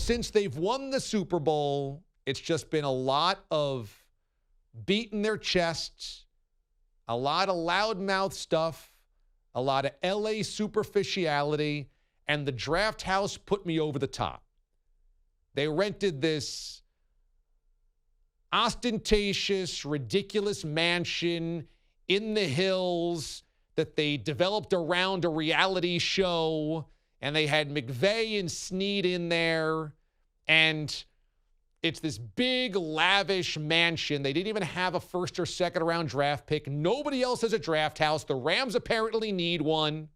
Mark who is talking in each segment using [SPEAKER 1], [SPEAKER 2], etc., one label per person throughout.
[SPEAKER 1] since they've won the Super Bowl, it's just been a lot of beating their chests, a lot of loudmouth stuff, a lot of LA superficiality, and the draft house put me over the top. They rented this ostentatious, ridiculous mansion in the hills that they developed around a reality show, and they had McVay and Snead in there, and it's this big, lavish mansion. They didn't even have a first or second round draft pick. Nobody else has a draft house. The Rams apparently need one.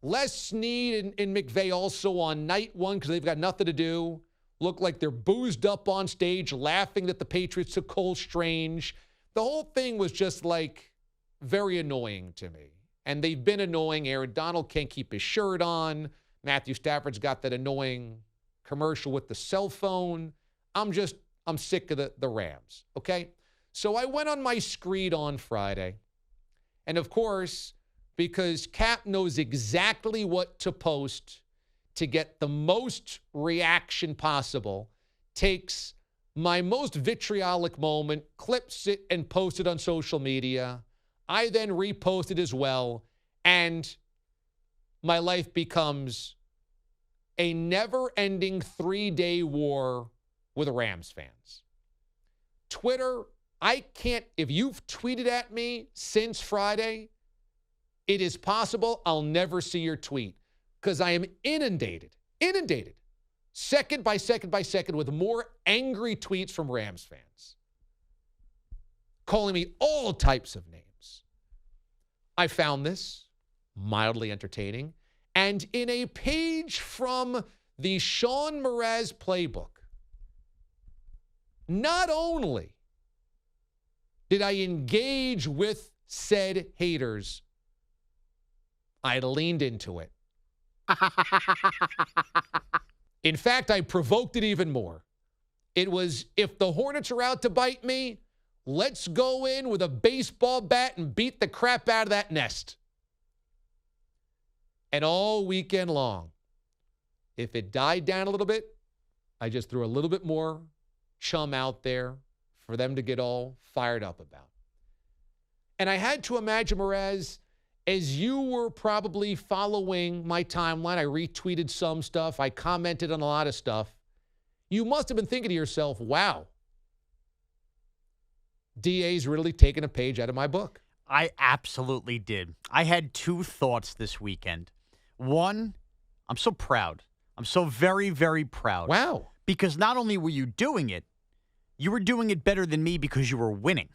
[SPEAKER 1] Les Snead and McVay also on night one because they've got nothing to do. Look like they're boozed up on stage, laughing that the Patriots took Cole Strange. The whole thing was just like very annoying to me. And they've been annoying. Aaron Donald can't keep his shirt on. Matthew Stafford's got that annoying commercial with the cell phone. I'm sick of the Rams, okay? So I went on my screed on Friday. And of course, because Cap knows exactly what to post to get the most reaction possible, takes my most vitriolic moment, clips it, and posts it on social media. I then repost it as well, and my life becomes a never-ending 3-day war with Rams fans. Twitter, if you've tweeted at me since Friday, it is possible I'll never see your tweet because I am inundated, second by second with more angry tweets from Rams fans, calling me all types of names. I found this mildly entertaining. And in a page from the Sean Mraz playbook, not only did I engage with said haters, I leaned into it. In fact, I provoked it even more. It was, if the Hornets are out to bite me, let's go in with a baseball bat and beat the crap out of that nest. And all weekend long, if it died down a little bit, I just threw a little bit more chum out there for them to get all fired up about. And I had to imagine, Mraz, as you were probably following my timeline, I retweeted some stuff, I commented on a lot of stuff, you must have been thinking to yourself, wow, DA's really taken a page out of my book.
[SPEAKER 2] I absolutely did. I had two thoughts this weekend. One, I'm so proud. I'm so very, very proud.
[SPEAKER 1] Wow.
[SPEAKER 2] Because not only were you doing it, you were doing it better than me because you were winning.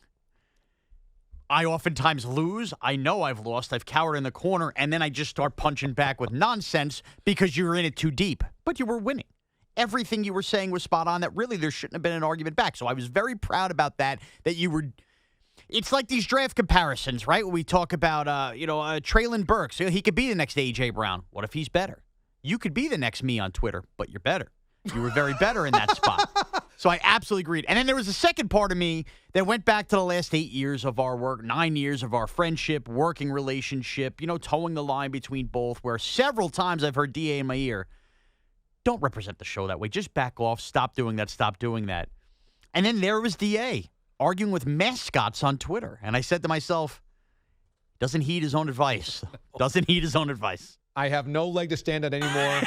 [SPEAKER 2] I oftentimes lose. I know I've lost. I've cowered in the corner, and then I just start punching back with nonsense because you're in it too deep. But you were winning. Everything you were saying was spot on, that really there shouldn't have been an argument back. So I was very proud about that you were. It's like these draft comparisons, right? We talk about, Traylon Burks. He could be the next A.J. Brown. What if he's better? You could be the next me on Twitter, but you're better. You were very better in that spot. So I absolutely agreed. And then there was a second part of me that went back to the last 8 years of our work, 9 years of our friendship, working relationship, towing the line between both, where several times I've heard DA in my ear, don't represent the show that way. Just back off. Stop doing that. Stop doing that. And then there was DA arguing with mascots on Twitter. And I said to myself, doesn't heed his own advice. Doesn't heed his own advice.
[SPEAKER 1] I have no leg to stand on anymore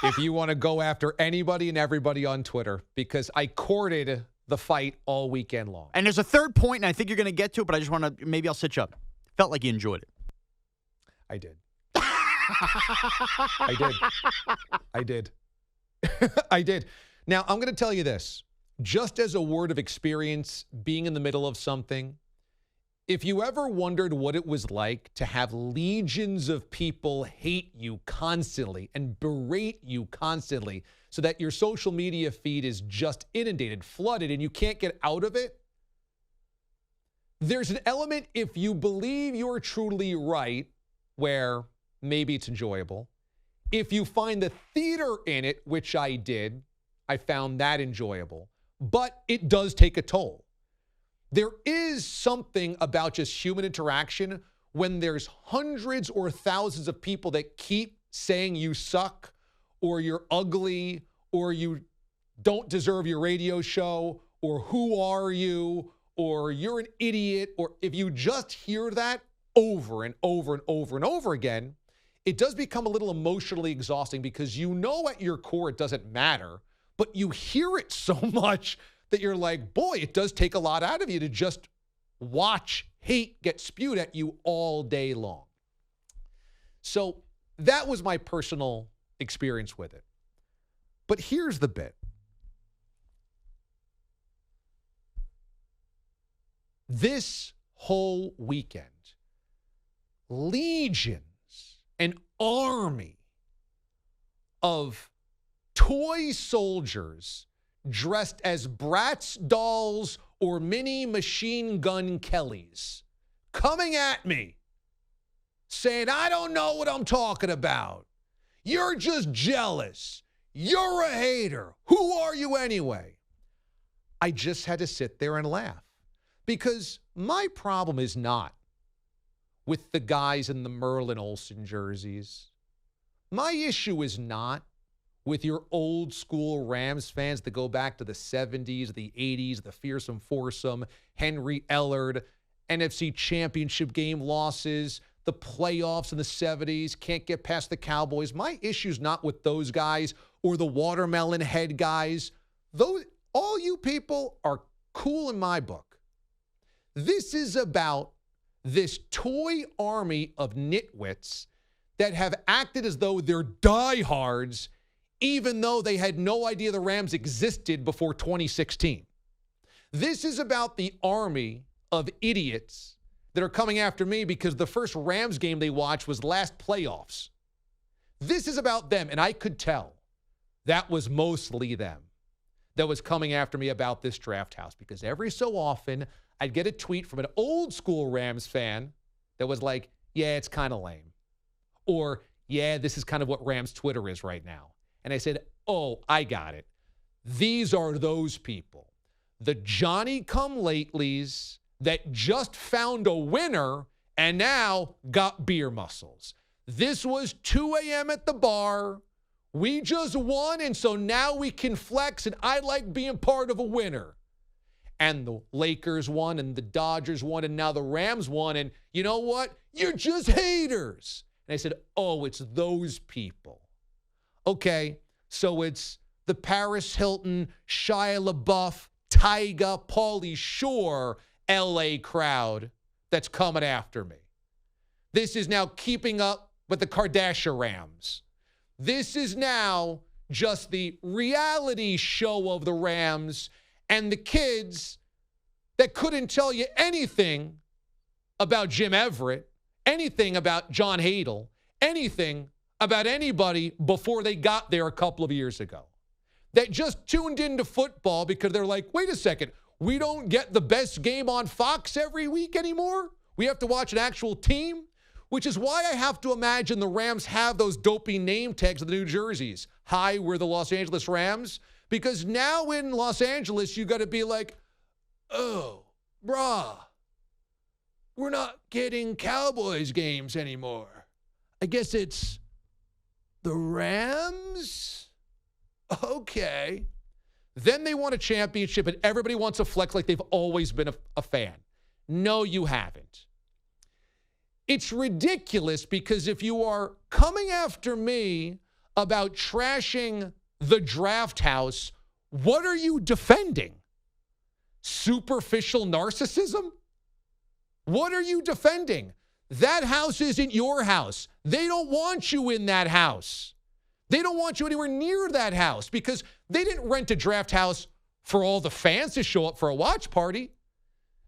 [SPEAKER 1] if you want to go after anybody and everybody on Twitter, because I courted the fight all weekend long.
[SPEAKER 2] And there's a third point, and I think you're going to get to it, but I just want to, maybe I'll sit you up. Felt like you enjoyed it.
[SPEAKER 1] I did. I did. I did. Now, I'm going to tell you this. Just as a word of experience, being in the middle of something, if you ever wondered what it was like to have legions of people hate you constantly and berate you constantly so that your social media feed is just inundated, flooded, and you can't get out of it, there's an element, if you believe you're truly right, where maybe it's enjoyable. If you find the theater in it, which I did, I found that enjoyable. But it does take a toll. There is something about just human interaction when there's hundreds or thousands of people that keep saying you suck or you're ugly, or you don't deserve your radio show, or who are you, or you're an idiot, or if you just hear that over and over and over and over again, it does become a little emotionally exhausting because you know at your core it doesn't matter, but you hear it so much that you're like, boy, it does take a lot out of you to just watch hate get spewed at you all day long. So that was my personal experience with it. But here's the bit. This whole weekend, legions, an army of toy soldiers dressed as Bratz dolls or mini machine gun Kellys coming at me saying, I don't know what I'm talking about. You're just jealous. You're a hater. Who are you anyway? I just had to sit there and laugh because my problem is not with the guys in the Merlin Olsen jerseys. My issue is not with your old school Rams fans that go back to the 70s, the 80s, the fearsome foursome, Henry Ellard, NFC Championship game losses, the playoffs in the 70s, can't get past the Cowboys. My issue's not with those guys or the watermelon head guys. All you people are cool in my book. This is about this toy army of nitwits that have acted as though they're diehards, even though they had no idea the Rams existed before 2016. This is about the army of idiots that are coming after me because the first Rams game they watched was last playoffs. This is about them, and I could tell that was mostly them that was coming after me about this draft house because every so often I'd get a tweet from an old school Rams fan that was like, yeah, it's kind of lame. Or, yeah, this is kind of what Rams Twitter is right now. And I said, oh, I got it. These are those people, the Johnny-come-latelys that just found a winner and now got beer muscles. This was 2 a.m. at the bar. We just won, and so now we can flex, and I like being part of a winner. And the Lakers won, and the Dodgers won, and now the Rams won, and you know what? You're just haters. And I said, oh, it's those people. Okay, so it's the Paris Hilton, Shia LaBeouf, Tyga, Pauly Shore, L.A. crowd that's coming after me. This is now keeping up with the Kardashian Rams. This is now just the reality show of the Rams and the kids that couldn't tell you anything about Jim Everett, anything about John Hadel, anything about anybody before they got there a couple of years ago. That just tuned into football because they're like, wait a second, we don't get the best game on Fox every week anymore? We have to watch an actual team? Which is why I have to imagine the Rams have those dopey name tags of the New Jerseys. Hi, we're the Los Angeles Rams. Because now in Los Angeles, you got to be like, oh, brah, we're not getting Cowboys games anymore. I guess it's the Rams? Okay. Then they won a championship and everybody wants to flex like they've always been a fan. No, you haven't. It's ridiculous because if you are coming after me about trashing the draft house, what are you defending? Superficial narcissism? What are you defending? That house isn't your house. They don't want you in that house. They don't want you anywhere near that house because they didn't rent a draft house for all the fans to show up for a watch party.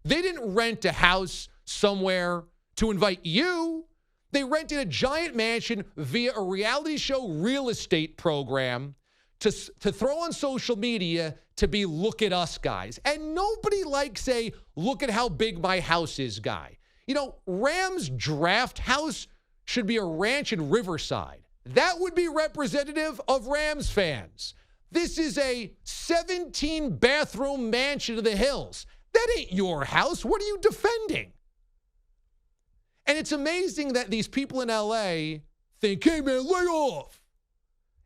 [SPEAKER 1] They didn't rent a house somewhere to invite you. They rented a giant mansion via a reality show real estate program to throw on social media to be look at us guys. And nobody likes a look at how big my house is guy. You know, Rams draft house should be a ranch in Riverside. That would be representative of Rams fans. This is a 17-bathroom mansion in the hills. That ain't your house. What are you defending? And it's amazing that these people in L.A. think, hey, man, lay off.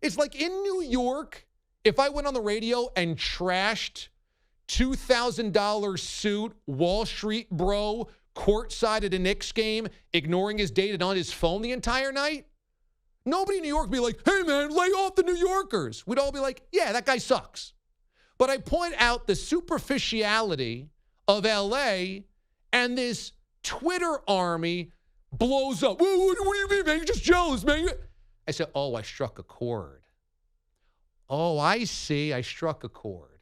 [SPEAKER 1] It's like in New York, if I went on the radio and trashed $2,000 suit, Wall Street bro, courtside at a Knicks game, ignoring his date and on his phone the entire night, nobody in New York would be like, hey, man, lay off the New Yorkers. We'd all be like, yeah, that guy sucks. But I point out the superficiality of L.A., and this Twitter army blows up. What do you mean, man? You're just jealous, man. I said, oh, I struck a chord. Oh, I see. I struck a chord.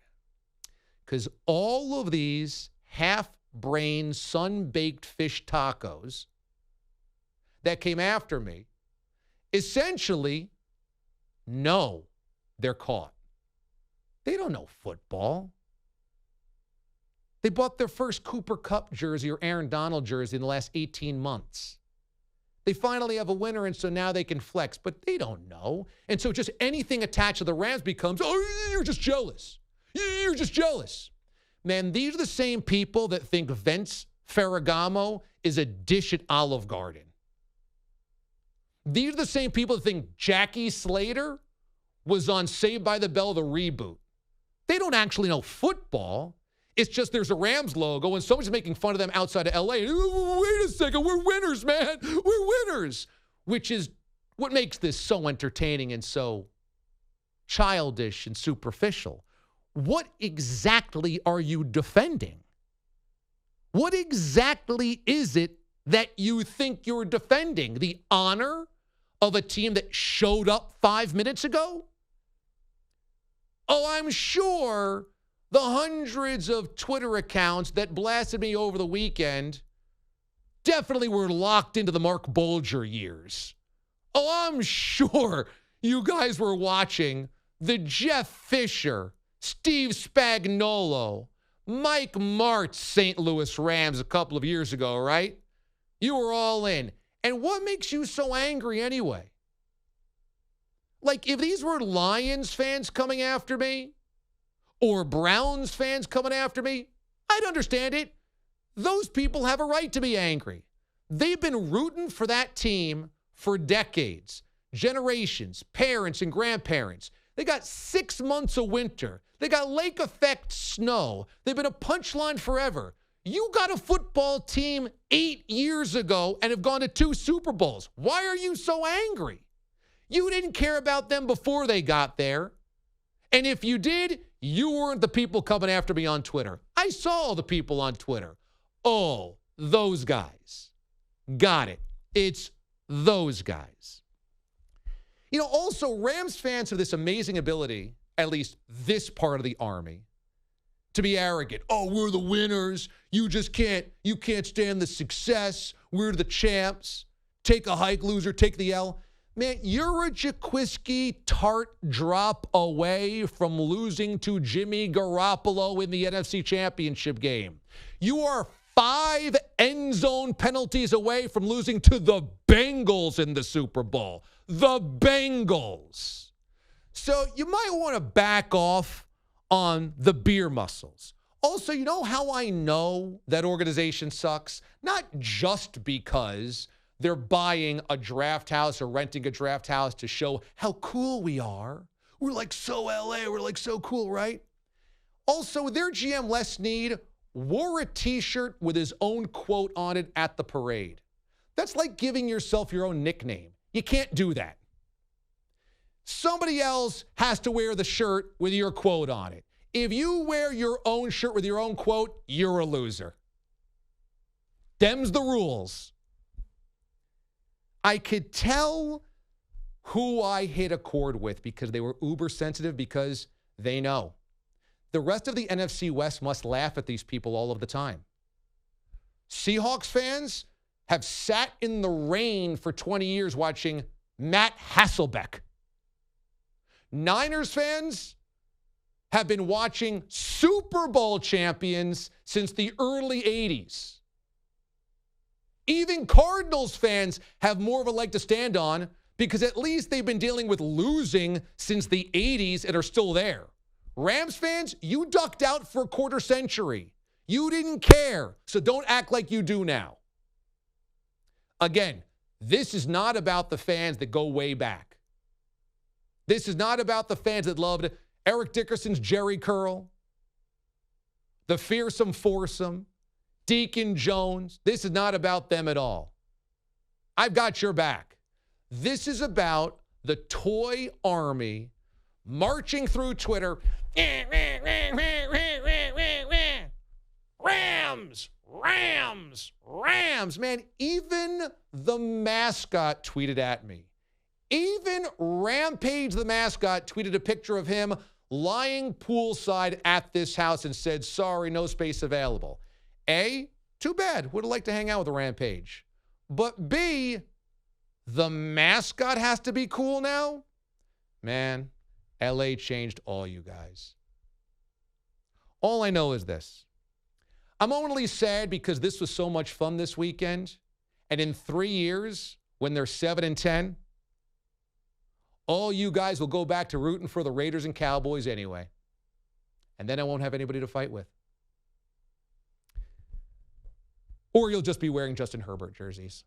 [SPEAKER 1] Because all of these half-brained, sun-baked fish tacos that came after me essentially know they're caught. They don't know football. They bought their first Cooper Kupp jersey or Aaron Donald jersey in the last 18 months. They finally have a winner, and so now they can flex, but they don't know. And so just anything attached to the Rams becomes, oh, you're just jealous. You're just jealous. Man, these are the same people that think Vince Ferragamo is a dish at Olive Garden. These are the same people that think Jackie Slater was on Saved by the Bell, the reboot. They don't actually know football. It's just there's a Rams logo and someone's making fun of them outside of L.A. Wait a second, we're winners, man. We're winners, which is what makes this so entertaining and so childish and superficial. What exactly are you defending? What exactly is it that you think you're defending? The honor of a team that showed up 5 minutes ago? Oh, I'm sure the hundreds of Twitter accounts that blasted me over the weekend definitely were locked into the Mark Bulger years. Oh, I'm sure you guys were watching the Jeff Fisher, Steve Spagnuolo, Mike Martz St. Louis Rams a couple of years ago, right? You were all in. And what makes you so angry anyway? Like, if these were Lions fans coming after me, or Browns fans coming after me, I'd understand it. Those people have a right to be angry. They've been rooting for that team for decades, generations, parents and grandparents. They got 6 months of winter. They got lake effect snow. They've been a punchline forever. You got a football team 8 years ago and have gone to 2 Super Bowls. Why are you so angry? You didn't care about them before they got there. And if you did, you weren't the people coming after me on Twitter. I saw all the people on Twitter. Oh, those guys. Got it. It's those guys. You know, also, Rams fans have this amazing ability, at least this part of the army, to be arrogant. Oh, we're the winners. You can't stand the success. We're the champs. Take a hike, loser. Take the L. Man, you're a Jaquiski tart drop away from losing to Jimmy Garoppolo in the NFC Championship game. You are 5 end zone penalties away from losing to the Bengals in the Super Bowl. The Bengals. So you might want to back off on the beer muscles. Also, you know how I know that organization sucks? Not just because they're buying a draft house or renting a draft house to show how cool we are. We're like so LA. We're like so cool, right? Also, their GM, Les Snead, wore a T-shirt with his own quote on it at the parade. That's like giving yourself your own nickname. You can't do that. Somebody else has to wear the shirt with your quote on it. If you wear your own shirt with your own quote, you're a loser. Them's the rules. I could tell who I hit a chord with because they were uber sensitive because they know. The rest of the NFC West must laugh at these people all of the time. Seahawks fans have sat in the rain for 20 years watching Matt Hasselbeck. Niners fans have been watching Super Bowl champions since the early 80s. Even Cardinals fans have more of a leg to stand on because at least they've been dealing with losing since the 80s and are still there. Rams fans, you ducked out for a quarter century. You didn't care, so don't act like you do now. Again, this is not about the fans that go way back. This is not about the fans that loved Eric Dickerson's Jerry Curl, the fearsome foursome, Deacon Jones. This is not about them at all. I've got your back. This is about the toy army marching through Twitter. Rams, Rams, Rams. Man, even the mascot tweeted at me. Even Rampage the mascot tweeted a picture of him lying poolside at this house and said, sorry, no space available. A, too bad. Would have liked to hang out with a Rampage. But B, the mascot has to be cool now? Man, LA changed all you guys. All I know is this. I'm only sad because this was so much fun this weekend. And in 3 years, when they're 7-10, all you guys will go back to rooting for the Raiders and Cowboys anyway. And then I won't have anybody to fight with. Or you'll just be wearing Justin Herbert jerseys.